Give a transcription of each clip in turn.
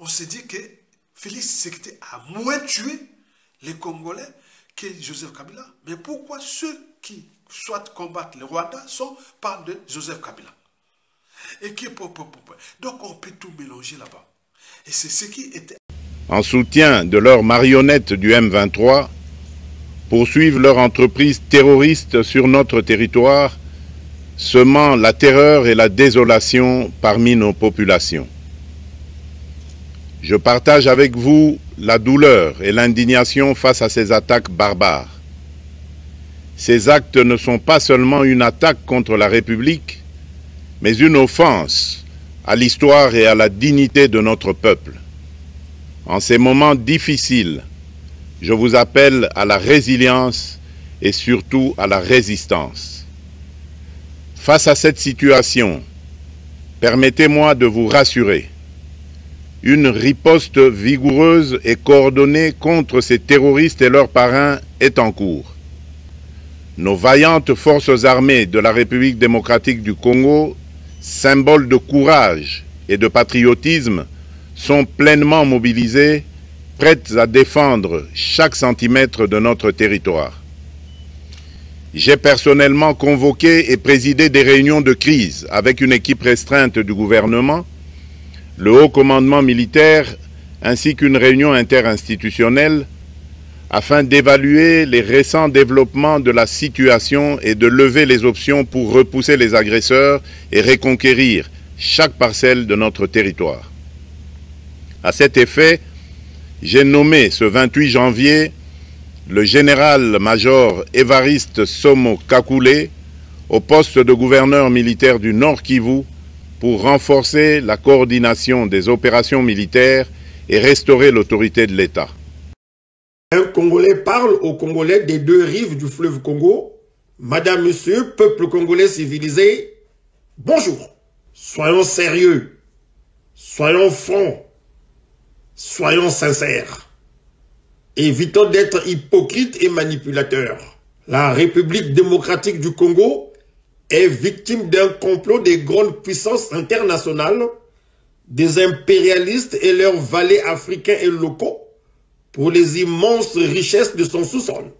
on s'est dit que Félix Tshisekedi a moins tué les Congolais que Joseph Kabila. Mais pourquoi ceux qui soit combattent le Rwanda parlent de Joseph Kabila? Et qui donc on peut tout mélanger là-bas. Et c'est ce qui était... En soutien de leurs marionnettes du M23, poursuivent leur entreprise terroriste sur notre territoire, semant la terreur et la désolation parmi nos populations. Je partage avec vous la douleur et l'indignation face à ces attaques barbares. Ces actes ne sont pas seulement une attaque contre la République, mais une offense à l'histoire et à la dignité de notre peuple. En ces moments difficiles, je vous appelle à la résilience et surtout à la résistance. Face à cette situation, permettez-moi de vous rassurer. Une riposte vigoureuse et coordonnée contre ces terroristes et leurs parrains est en cours. Nos vaillantes forces armées de la République démocratique du Congo, symboles de courage et de patriotisme, sont pleinement mobilisées, prêtes à défendre chaque centimètre de notre territoire. J'ai personnellement convoqué et présidé des réunions de crise avec une équipe restreinte du gouvernement, le haut commandement militaire ainsi qu'une réunion interinstitutionnelle afin d'évaluer les récents développements de la situation et de lever les options pour repousser les agresseurs et reconquérir chaque parcelle de notre territoire. À cet effet, j'ai nommé ce 28 janvier le général-major Évariste Somo Kakule au poste de gouverneur militaire du Nord Kivu pour renforcer la coordination des opérations militaires et restaurer l'autorité de l'État. Un Congolais parle aux Congolais des deux rives du fleuve Congo. Madame, Monsieur, peuple congolais civilisé, bonjour. Soyons sérieux, soyons francs, soyons sincères. Évitons d'être hypocrites et manipulateurs. La République démocratique du Congo est victime d'un complot des grandes puissances internationales, des impérialistes et leurs valets africains et locaux pour les immenses richesses de son sous-sol.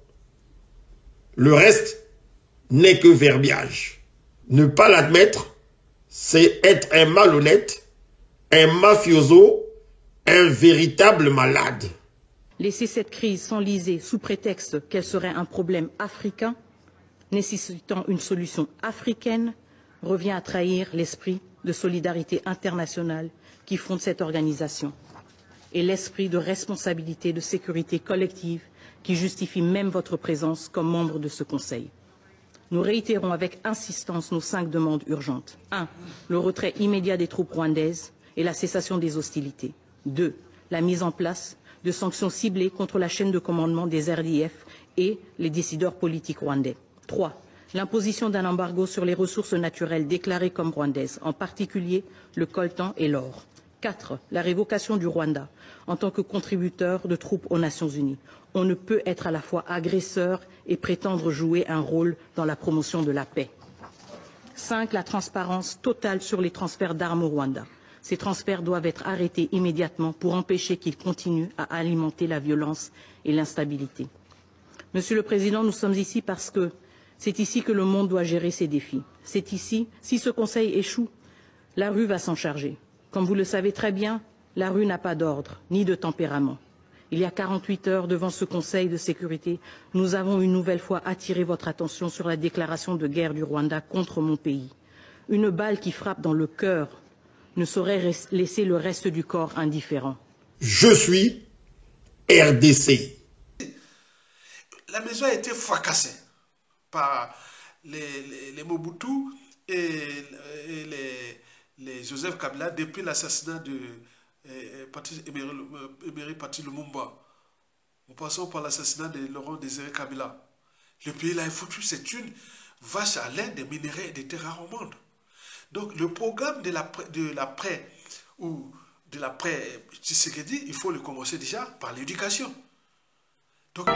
Le reste n'est que verbiage. Ne pas l'admettre, c'est être un malhonnête, un mafioso, un véritable malade. Laisser cette crise s'enliser sous prétexte qu'elle serait un problème africain, nécessitant une solution africaine, revient à trahir l'esprit de solidarité internationale qui fonde cette organisation et l'esprit de responsabilité, de sécurité collective qui justifie même votre présence comme membre de ce Conseil. Nous réitérons avec insistance nos 5 demandes urgentes. 1. Le retrait immédiat des troupes rwandaises et la cessation des hostilités. 2. La mise en place de sanctions ciblées contre la chaîne de commandement des RDF et les décideurs politiques rwandais. 3. L'imposition d'un embargo sur les ressources naturelles déclarées comme rwandaises, en particulier le coltan et l'or. 4. La révocation du Rwanda en tant que contributeur de troupes aux Nations Unies. On ne peut être à la fois agresseur et prétendre jouer un rôle dans la promotion de la paix. 5. La transparence totale sur les transferts d'armes au Rwanda. Ces transferts doivent être arrêtés immédiatement pour empêcher qu'ils continuent à alimenter la violence et l'instabilité. Monsieur le Président, nous sommes ici parce que c'est ici que le monde doit gérer ses défis. C'est ici, si ce Conseil échoue, la rue va s'en charger. Comme vous le savez très bien, la rue n'a pas d'ordre, ni de tempérament. Il y a 48 heures, devant ce Conseil de sécurité, nous avons une nouvelle fois attiré votre attention sur la déclaration de guerre du Rwanda contre mon pays. Une balle qui frappe dans le cœur ne saurait laisser le reste du corps indifférent. Je suis RDC. La maison a été fracassée par les Mobutu et les Joseph Kabila depuis l'assassinat de Emery Patrice Lumumba. En passant par l'assassinat de Laurent Désiré Kabila. Le pays là est foutu, c'est une vache à lait des minéraux et des terres rares au monde. Donc le programme de l'après Tshisekedi, il faut le commencer déjà par l'éducation. Donc